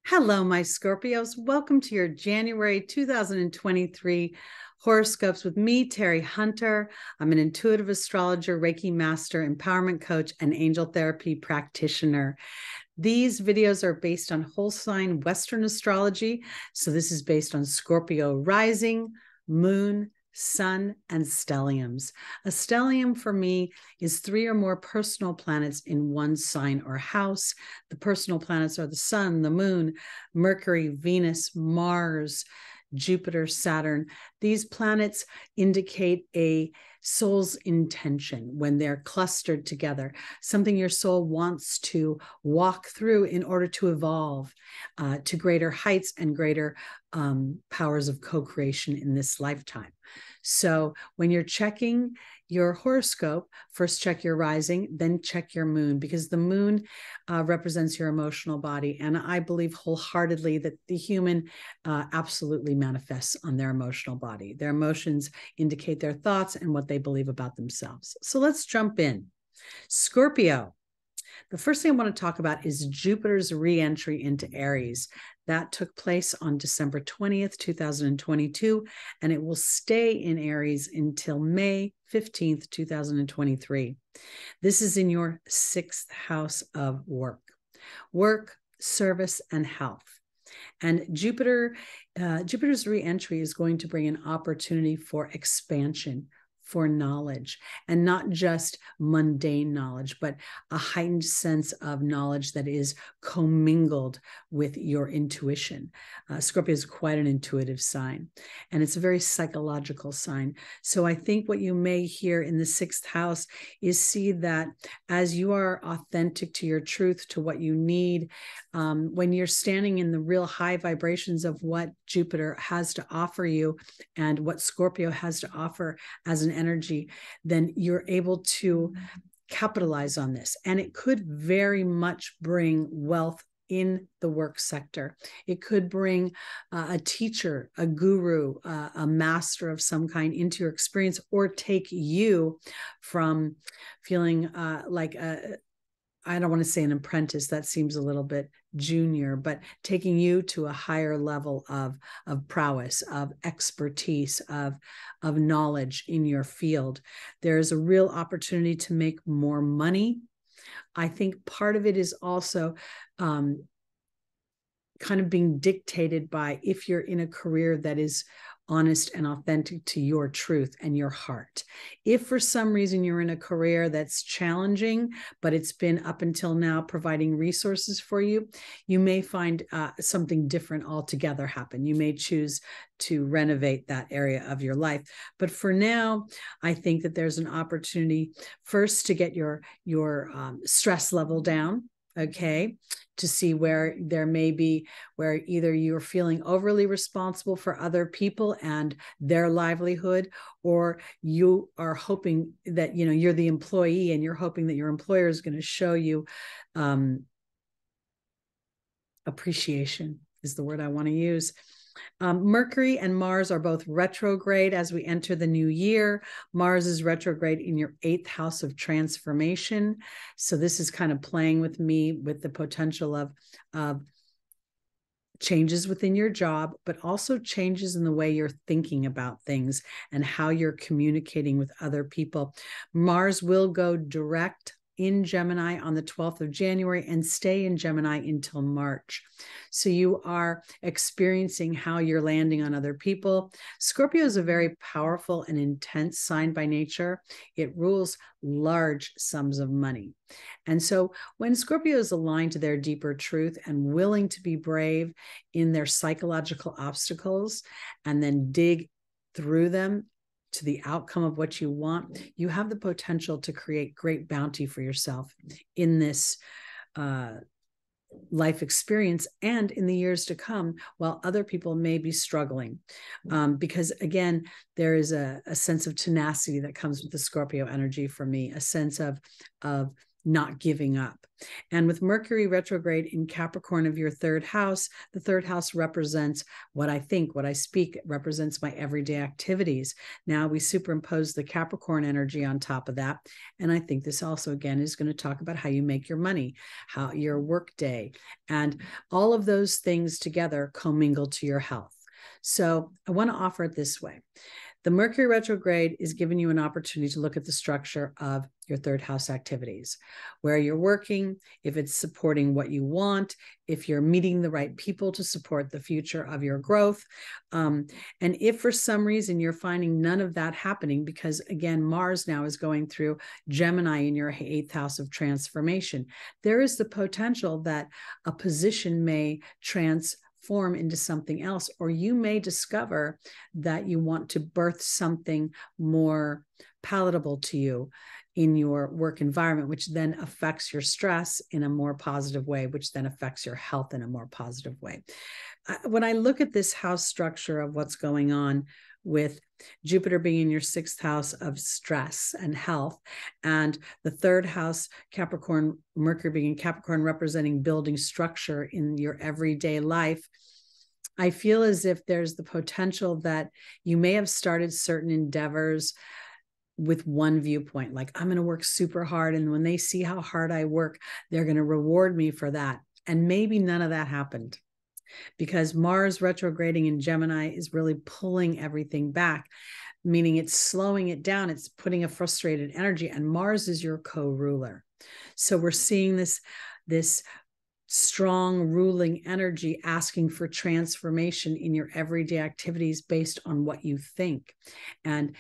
Hello, my Scorpios. Welcome to your January 2023 horoscopes with me, Terry Hunter. I'm an intuitive astrologer, Reiki master, empowerment coach, and angel therapy practitioner. These videos are based on whole sign Western astrology. So this is based on Scorpio rising, moon, sun, and stelliums. A stellium for me is 3 or more personal planets in one sign or house. The personal planets are the sun, the moon, Mercury, Venus, Mars, Jupiter, Saturn. These planets indicate a soul's intention when they're clustered together, something your soul wants to walk through in order to evolve to greater heights and greater powers of co-creation in this lifetime. So when you're checking your horoscope, first check your rising, then check your moon, because the moon represents your emotional body. And I believe wholeheartedly that the human absolutely manifests on their emotional body. Their emotions indicate their thoughts and what they believe about themselves. So let's jump in. Scorpio. The first thing I want to talk about is Jupiter's re-entry into Aries. That took place on December 20th, 2022, and it will stay in Aries until May 15th, 2023. This is in your 6th house of work, service, and health. And Jupiter's re-entry is going to bring an opportunity for expansion, for knowledge, and not just mundane knowledge, but a heightened sense of knowledge that is commingled with your intuition. Scorpio is quite an intuitive sign, and it's a very psychological sign. So I think what you may hear in the 6th house is see that as you are authentic to your truth, to what you need, when you're standing in the real high vibrations of what Jupiter has to offer you and what Scorpio has to offer as an energy, then you're able to capitalize on this. And it could very much bring wealth in the work sector. It could bring a teacher, a guru, a master of some kind into your experience, or take you from feeling like I don't want to say an apprentice, that seems a little bit junior, but taking you to a higher level of prowess, of expertise, of knowledge in your field. There's a real opportunity to make more money. I think part of it is also kind of being dictated by if you're in a career that is honest and authentic to your truth and your heart. If for some reason you're in a career that's challenging, but it's been up until now providing resources for you, you may find something different altogether happen. You may choose to renovate that area of your life. But for now, I think that there's an opportunity first to get your stress level down, okay, to see where there may be where either you're feeling overly responsible for other people and their livelihood, or you are hoping that, you know, you're the employee and you're hoping that your employer is going to show you appreciation is the word I want to use. Mercury and Mars are both retrograde as we enter the new year. Mars is retrograde in your 8th house of transformation. So this is kind of playing with me with the potential of changes within your job, but also changes in the way you're thinking about things and how you're communicating with other people. Mars will go direct in Gemini on the 12th of January and stay in Gemini until March. So you are experiencing how you're landing on other people. Scorpio is a very powerful and intense sign by nature. It rules large sums of money. And so when Scorpio is aligned to their deeper truth and willing to be brave in their psychological obstacles and then dig through them to the outcome of what you want, you have the potential to create great bounty for yourself in this life experience and in the years to come, while other people may be struggling. Because again, there is a sense of tenacity that comes with the Scorpio energy for me, a sense of not giving up. And with Mercury retrograde in Capricorn of your third house, the third house represents what I think, what I speak, it represents my everyday activities. Now we superimpose the Capricorn energy on top of that. And I think this also, again, is going to talk about how you make your money, how your work day, and all of those things together commingle to your health. So I want to offer it this way. The Mercury retrograde is giving you an opportunity to look at the structure of your third house activities, where you're working, if it's supporting what you want, if you're meeting the right people to support the future of your growth. And if for some reason you're finding none of that happening, because again, Mars now is going through Gemini in your 8th house of transformation, there is the potential that a position may transform into something else, or you may discover that you want to birth something more palatable to you in your work environment, which then affects your stress in a more positive way, which then affects your health in a more positive way. When I look at this house structure of what's going on with Jupiter being in your 6th house of stress and health, and the 3rd house, Capricorn, Mercury being in Capricorn, representing building structure in your everyday life, I feel as if there's the potential that you may have started certain endeavors with one viewpoint, like I'm going to work super hard, and when they see how hard I work, they're going to reward me for that. And maybe none of that happened, because Mars retrograding in Gemini is really pulling everything back, meaning it's slowing it down. It's putting a frustrated energy, and Mars is your co-ruler. So we're seeing this strong ruling energy asking for transformation in your everyday activities based on what you think. And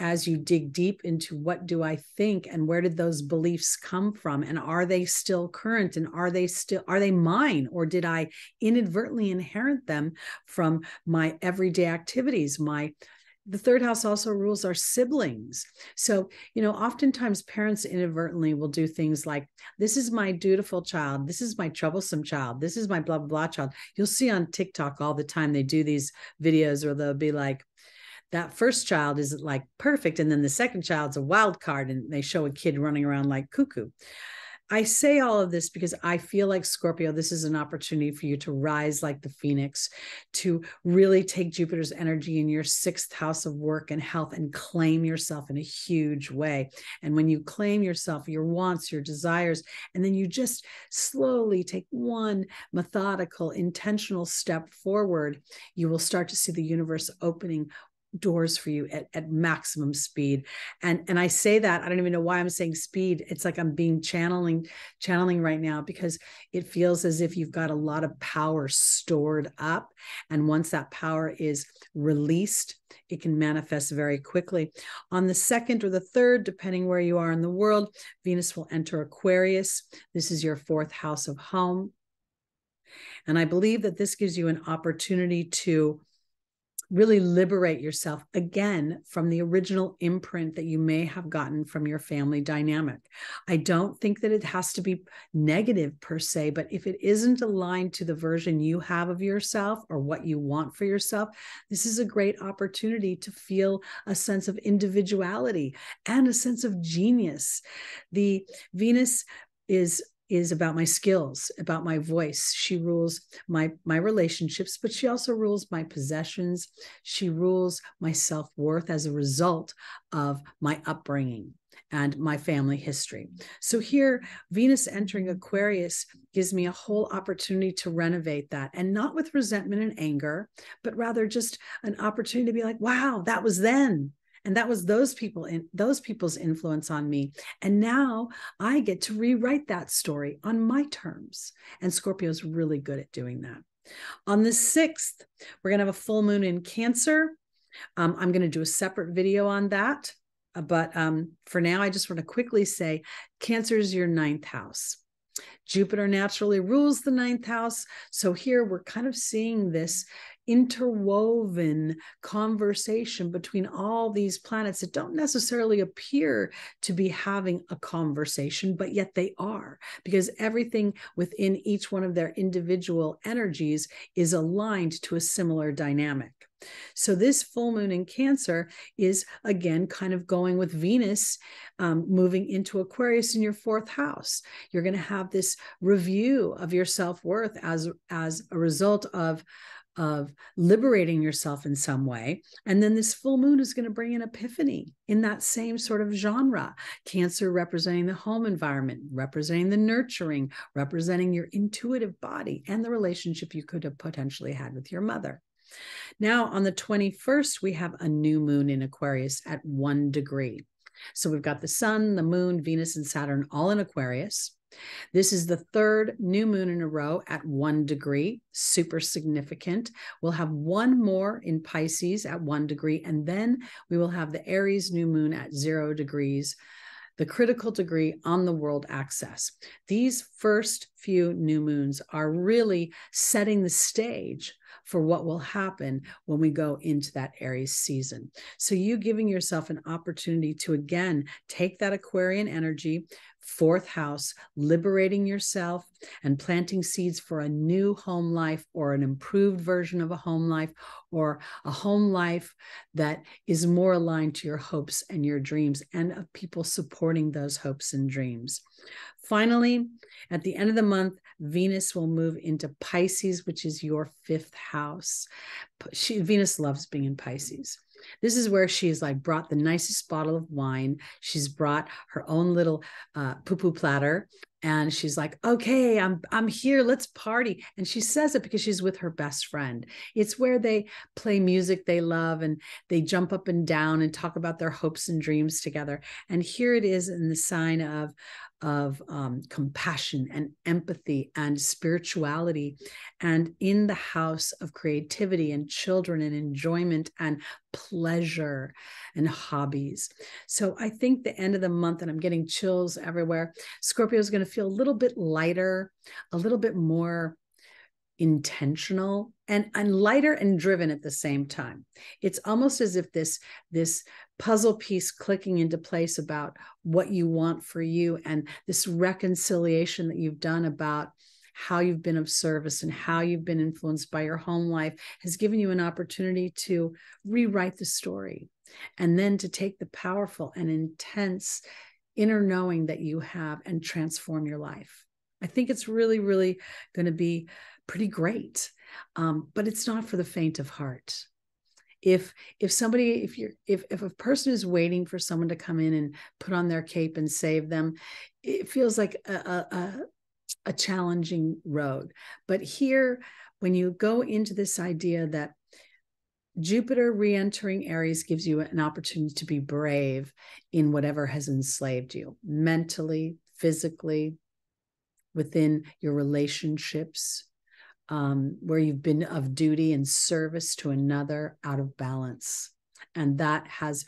as you dig deep into what do I think and where did those beliefs come from, and are they still current, and are they mine, or did I inadvertently inherit them from my everyday activities? The 3rd house also rules our siblings. So, oftentimes parents inadvertently will do things like, this is my dutiful child, this is my troublesome child, this is my blah, blah, blah child. You'll see on TikTok all the time, they do these videos where they'll be like, that first child is like perfect, and then the second child's a wild card, and they show a kid running around like cuckoo. I say all of this because I feel like, Scorpio, this is an opportunity for you to rise like the phoenix, to really take Jupiter's energy in your 6th house of work and health and claim yourself in a huge way. And when you claim yourself, your wants, your desires, and then you just slowly take one methodical, intentional step forward, you will start to see the universe opening doors for you at maximum speed. And I say that, I don't even know why I'm saying speed. It's like I'm being channeling right now, because it feels as if you've got a lot of power stored up. And once that power is released, it can manifest very quickly. On the 2nd or the 3rd, depending where you are in the world, Venus will enter Aquarius. This is your 4th house of home. And I believe that this gives you an opportunity to really liberate yourself again from the original imprint that you may have gotten from your family dynamic. I don't think that it has to be negative per se, but if it isn't aligned to the version you have of yourself or what you want for yourself, this is a great opportunity to feel a sense of individuality and a sense of genius. The Venus is about my skills, about my voice. She rules my relationships, but she also rules my possessions. She rules my self-worth as a result of my upbringing and my family history. So here, Venus entering Aquarius gives me a whole opportunity to renovate that, and not with resentment and anger, but rather just an opportunity to be like, wow, that was then. And that was those people's influence on me. And now I get to rewrite that story on my terms. And Scorpio is really good at doing that. On the 6th, we're going to have a full moon in Cancer. I'm going to do a separate video on that. But for now, I just want to quickly say Cancer is your 9th house. Jupiter naturally rules the 9th house. So here we're kind of seeing this interwoven conversation between all these planets that don't necessarily appear to be having a conversation, but yet they are, because everything within each one of their individual energies is aligned to a similar dynamic. So this full moon in Cancer is, again, kind of going with Venus moving into Aquarius in your 4th house. You're going to have this review of your self-worth as a result of liberating yourself in some way. And then this full moon is going to bring an epiphany in that same sort of genre. Cancer representing the home environment, representing the nurturing, representing your intuitive body and the relationship you could have potentially had with your mother. Now, on the 21st, we have a new moon in Aquarius at 1 degree. So we've got the sun, the moon, Venus, and Saturn all in Aquarius. This is the 3rd new moon in a row at 1 degree, super significant. We'll have one more in Pisces at 1 degree, and then we will have the Aries new moon at 0 degrees, the critical degree on the world axis. These first few new moons are really setting the stage for what will happen when we go into that Aries season. So you giving yourself an opportunity to, again, take that Aquarian energy, 4th house, liberating yourself and planting seeds for a new home life or an improved version of a home life or a home life that is more aligned to your hopes and your dreams and of people supporting those hopes and dreams. Finally, at the end of the month, Venus will move into Pisces, which is your 5th house. Venus loves being in Pisces. This is where she's like brought the nicest bottle of wine. She's brought her own little poo-poo platter. And she's like, okay, I'm here, let's party. And she says it because she's with her best friend. It's where they play music they love and they jump up and down and talk about their hopes and dreams together. And here it is in the sign of compassion and empathy and spirituality, and in the house of creativity and children and enjoyment and pleasure and hobbies. So I think the end of the month, and I'm getting chills everywhere, Scorpio is going to feel a little bit lighter, a little bit more intentional and lighter and driven at the same time. It's almost as if this puzzle piece clicking into place about what you want for you and this reconciliation that you've done about how you've been of service and how you've been influenced by your home life has given you an opportunity to rewrite the story and then to take the powerful and intense inner knowing that you have and transform your life. I think it's really, really going to be pretty great. But it's not for the faint of heart. If a person is waiting for someone to come in and put on their cape and save them, it feels like a challenging road. But here, when you go into this idea that Jupiter re-entering Aries gives you an opportunity to be brave in whatever has enslaved you, mentally, physically, within your relationships, where you've been of duty and service to another out of balance. And that has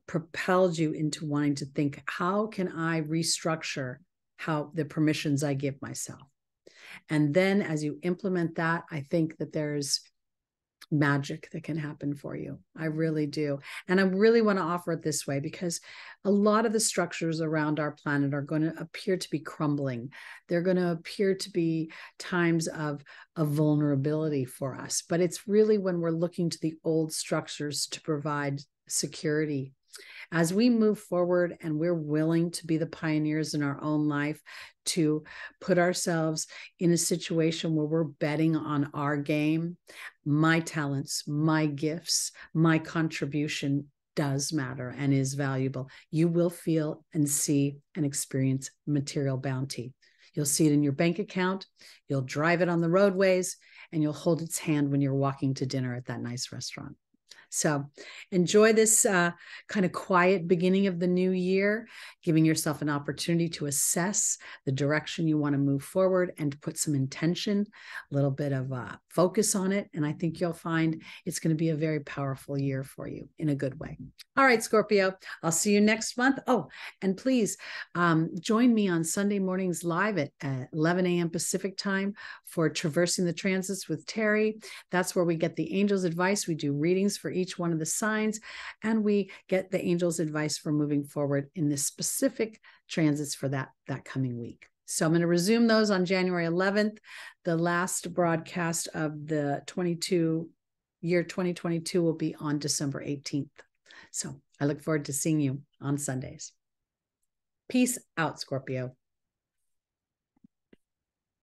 propelled you into wanting to think, how can I restructure how the permissions I give myself? And then as you implement that, I think that there's magic that can happen for you. I really do. And I really want to offer it this way because a lot of the structures around our planet are going to appear to be crumbling. They're going to appear to be times of vulnerability for us. But it's really when we're looking to the old structures to provide security. As we move forward and we're willing to be the pioneers in our own life, to put ourselves in a situation where we're betting on our game, my talents, my gifts, my contribution does matter and is valuable. You will feel and see and experience material bounty. You'll see it in your bank account, you'll drive it on the roadways, and you'll hold its hand when you're walking to dinner at that nice restaurant. So enjoy this kind of quiet beginning of the new year, giving yourself an opportunity to assess the direction you want to move forward and to put some intention, a little bit of focus on it. And I think you'll find it's going to be a very powerful year for you in a good way. All right, Scorpio, I'll see you next month. Oh, and please join me on Sunday mornings live at 11 a.m. Pacific time for Traversing the Transits with Terry. That's where we get the angels' advice. We do readings for each one of the signs, and we get the angels' advice for moving forward in the specific transits for that coming week. So I'm going to resume those on January 11th, the last broadcast of the 22 year 2022 will be on December 18th. So I look forward to seeing you on Sundays. Peace out, Scorpio.